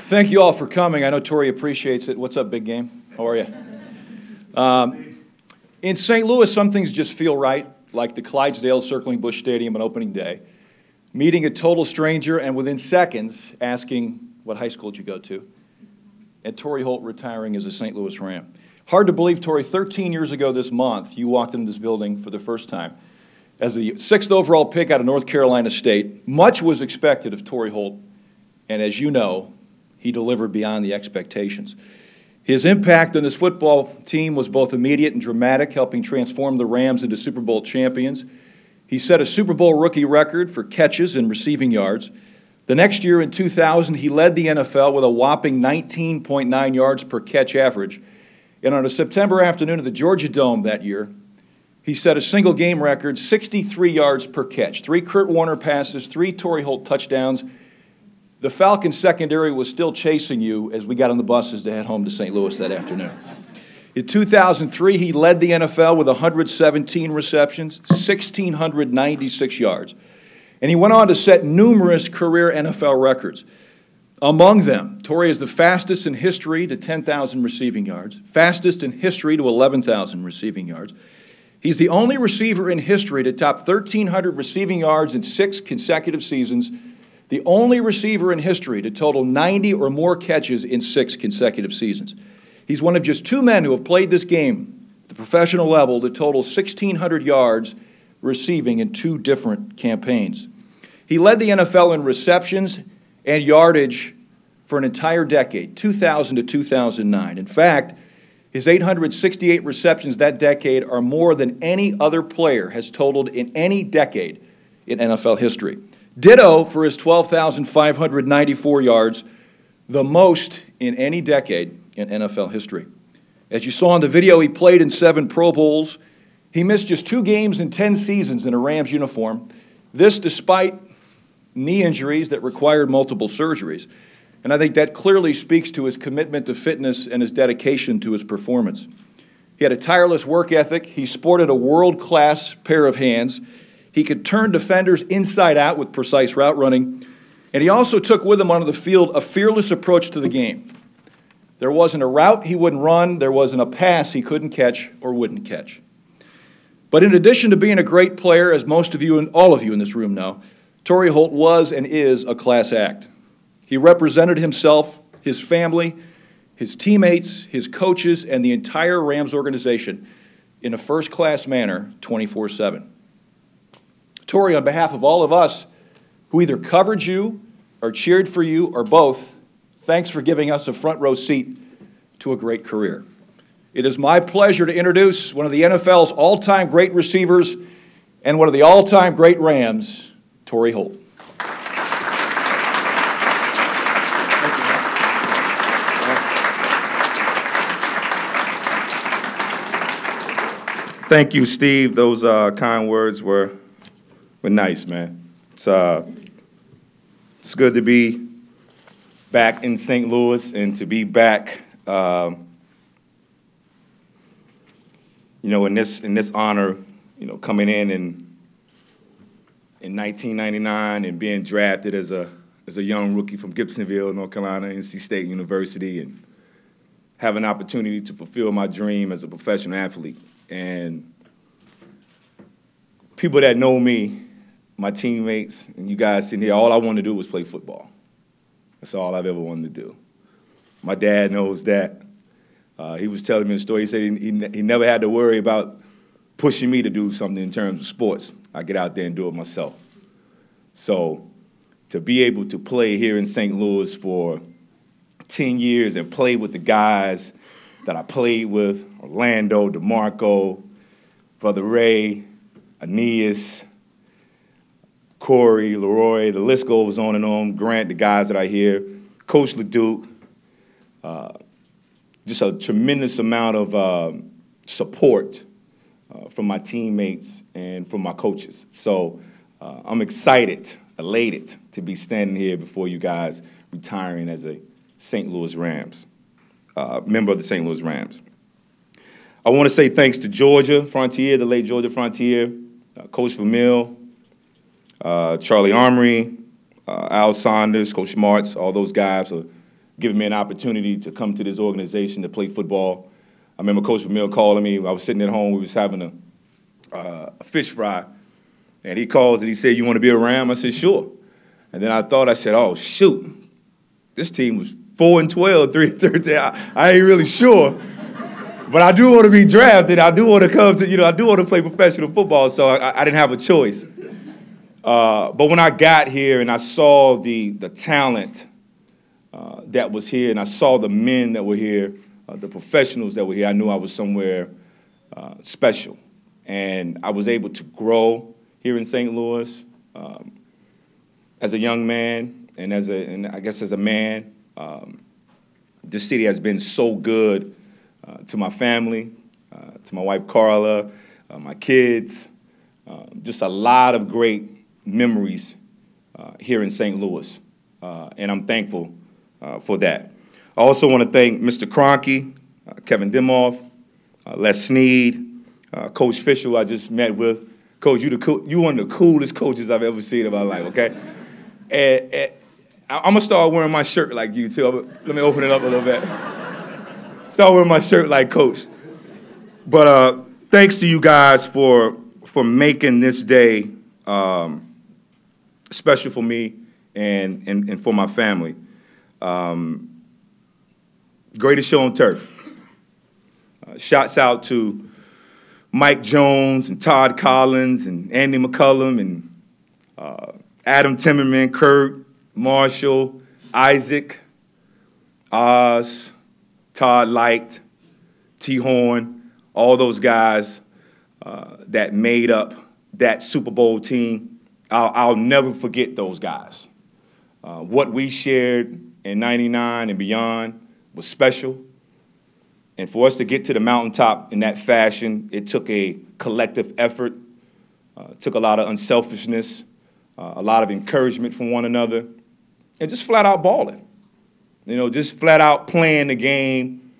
Thank you all for coming. I know Torry appreciates it. What's up, big game? How are you? In St. Louis, some things just feel right, like the Clydesdale circling Busch Stadium on opening day, meeting a total stranger and within seconds asking, what high school did you go to? And Torry Holt retiring as a St. Louis Ram. Hard to believe, Torry, 13 years ago this month, you walked into this building for the first time. As the 6th overall pick out of North Carolina State, much was expected of Torry Holt, and as you know, he delivered beyond the expectations. His impact on this football team was both immediate and dramatic, helping transform the Rams into Super Bowl champions. He set a Super Bowl rookie record for catches and receiving yards. The next year, in 2000, he led the NFL with a whopping 19.9 yards per catch average. And on a September afternoon at the Georgia Dome that year, he set a single-game record, 63 yards per catch, 3 Kurt Warner passes, 3 Torry Holt touchdowns. The Falcons secondary was still chasing you as we got on the buses to head home to St. Louis that afternoon. In 2003, he led the NFL with 117 receptions, 1,696 yards. And he went on to set numerous career NFL records. Among them, Torry is the fastest in history to 10,000 receiving yards, fastest in history to 11,000 receiving yards. He's the only receiver in history to top 1,300 receiving yards in 6 consecutive seasons, the only receiver in history to total 90 or more catches in 6 consecutive seasons. He's one of just 2 men who have played this game at the professional level to total 1,600 yards receiving in 2 different campaigns. He led the NFL in receptions and yardage for an entire decade, 2000 to 2009. In fact, his 868 receptions that decade are more than any other player has totaled in any decade in NFL history. Ditto for his 12,594 yards, the most in any decade in NFL history. As you saw in the video, he played in 7 Pro Bowls. He missed just 2 games in 10 seasons in a Rams uniform. This despite knee injuries that required multiple surgeries. And I think that clearly speaks to his commitment to fitness and his dedication to his performance. He had a tireless work ethic. He sported a world-class pair of hands. He could turn defenders inside out with precise route running. And he also took with him onto the field a fearless approach to the game. There wasn't a route he wouldn't run. There wasn't a pass he couldn't catch or wouldn't catch. But in addition to being a great player, as most of you and all of you in this room know, Torry Holt was and is a class act. He represented himself, his family, his teammates, his coaches, and the entire Rams organization in a first-class manner 24/7. Torry, on behalf of all of us who either covered you or cheered for you or both, thanks for giving us a front-row seat to a great career. It is my pleasure to introduce one of the NFL's all-time great receivers and one of the all-time great Rams, Torry Holt. Thank you, Steve. Those kind words were nice, man. It's good to be back in St. Louis and to be back, in this honor, coming in 1999 and being drafted as a young rookie from Gibsonville, North Carolina, NC State University, and have an opportunity to fulfill my dream as a professional athlete. And people that know me, my teammates, and you guys sitting here, all I wanted to do was play football. That's all I've ever wanted to do. My dad knows that. He was telling me a story. He said he never had to worry about pushing me to do something in terms of sports. I get out there and do it myself. So to be able to play here in St. Louis for 10 years and play with the guys that I played with, Orlando, DeMarco, Brother Ray, Aeneas, Corey, Leroy, the list goes on and on, Grant, the guys that I hear, Coach LeDuc, just a tremendous amount of support from my teammates and from my coaches. So I'm excited, elated to be standing here before you guys retiring as a St. Louis Rams, member of the St. Louis Rams. I want to say thanks to Georgia Frontier, the late Georgia Frontier, Coach Vermeil, Charlie Armory, Al Saunders, Coach Martz, all those guys are giving me an opportunity to come to this organization to play football. I remember Coach Vermeil calling me. I was sitting at home. We was having a fish fry. And he calls and he said, "You want to be a Ram?" I said, "Sure." And then I said, "Oh, shoot. This team was 4-12, 3-13. I ain't really sure. But I do want to be drafted. I do want to come to, I do want to play professional football." So I didn't have a choice. But when I got here and I saw the talent that was here, and I saw the men that were here, the professionals that were here, I knew I was somewhere special. And I was able to grow here in St. Louis as a young man, and I guess as a man. This city has been so good to my family, to my wife Carla, my kids. Just a lot of great memories here in St. Louis, and I'm thankful for that. I also want to thank Mr. Kroenke, Kevin Demoff, Les Snead, Coach Fisher, who I just met with. Coach, you one of the coolest coaches I've ever seen in my life, okay? And I'm going to start wearing my shirt like you, too. Let me open it up a little bit. Start wearing my shirt like Coach. But thanks to you guys for making this day special for me and for my family. Greatest show on turf. Shouts out to Mike Jones and Todd Collins and Andy McCullum and Adam Timmerman, Kurt, Marshall, Isaac, Oz, Todd Light, T. Horn, all those guys that made up that Super Bowl team. I'll never forget those guys. What we shared in '99 and beyond was special. And for us to get to the mountaintop in that fashion, it took a collective effort, took a lot of unselfishness, a lot of encouragement from one another, and just flat out balling. Just flat out playing the game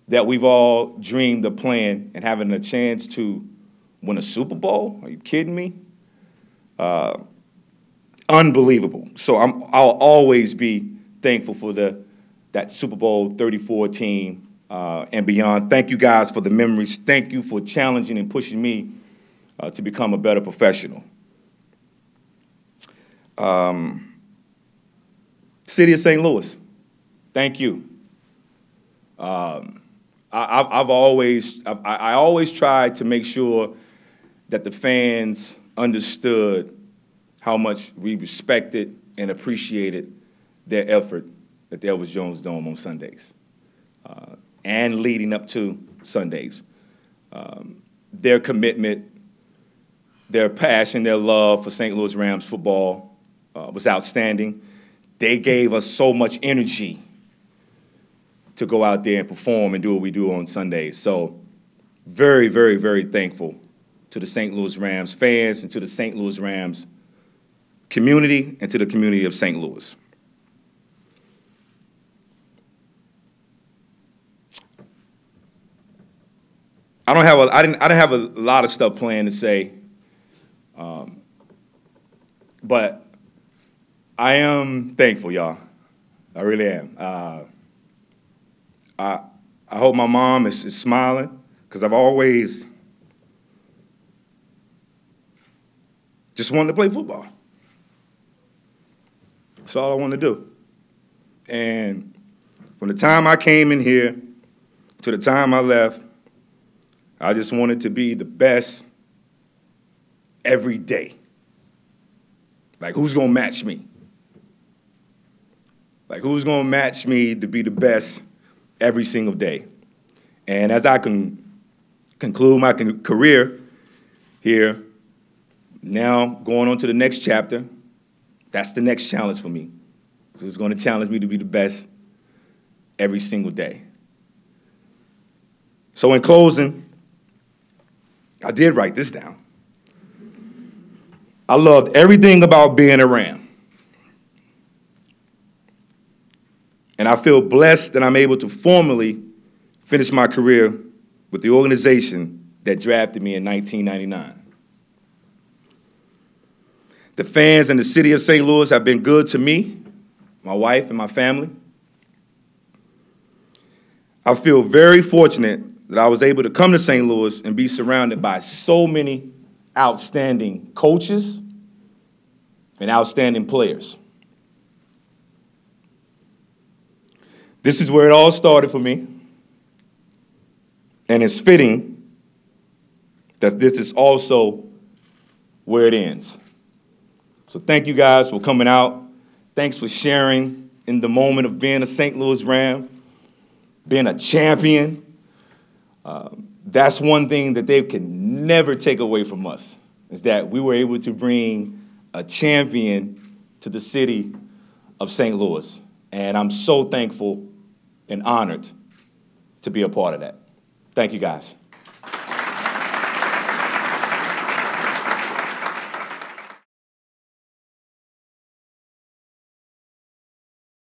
that we've all dreamed of playing and having a chance to win a Super Bowl. Are you kidding me? Unbelievable. So I'll always be thankful for that Super Bowl 34 team and beyond. Thank you guys for the memories. Thank you for challenging and pushing me to become a better professional. City of St. Louis, thank you. I always tried to make sure that the fans understood how much we respected and appreciated their effort at the Elvis Jones Dome on Sundays and leading up to Sundays. Their commitment, their passion, their love for St. Louis Rams football was outstanding. They gave us so much energy to go out there and perform and do what we do on Sundays. So very, very, very thankful to the St. Louis Rams fans and to the St. Louis Rams community and to the community of St. Louis. I didn't have a lot of stuff planned to say, but I am thankful, y'all. I really am. I hope my mom is smiling, because I've always just wanted to play football. That's all I want to do. And from the time I came in here to the time I left, I just wanted to be the best every day. Like, who's going to match me? Like, who's going to match me to be the best every single day? And as I can conclude my career here, now going on to the next chapter, that's the next challenge for me. So it's going to challenge me to be the best every single day. So in closing, I did write this down. I loved everything about being a Ram. And I feel blessed that I'm able to formally finish my career with the organization that drafted me in 1999. The fans in the city of St. Louis have been good to me, my wife, and my family. I feel very fortunate that I was able to come to St. Louis and be surrounded by so many outstanding coaches and outstanding players. This is where it all started for me, and it's fitting that this is also where it ends. So thank you guys for coming out. Thanks for sharing in the moment of being a St. Louis Ram, being a champion. That's one thing that they can never take away from us, is that we were able to bring a champion to the city of St. Louis. And I'm so thankful and honored to be a part of that. Thank you, guys.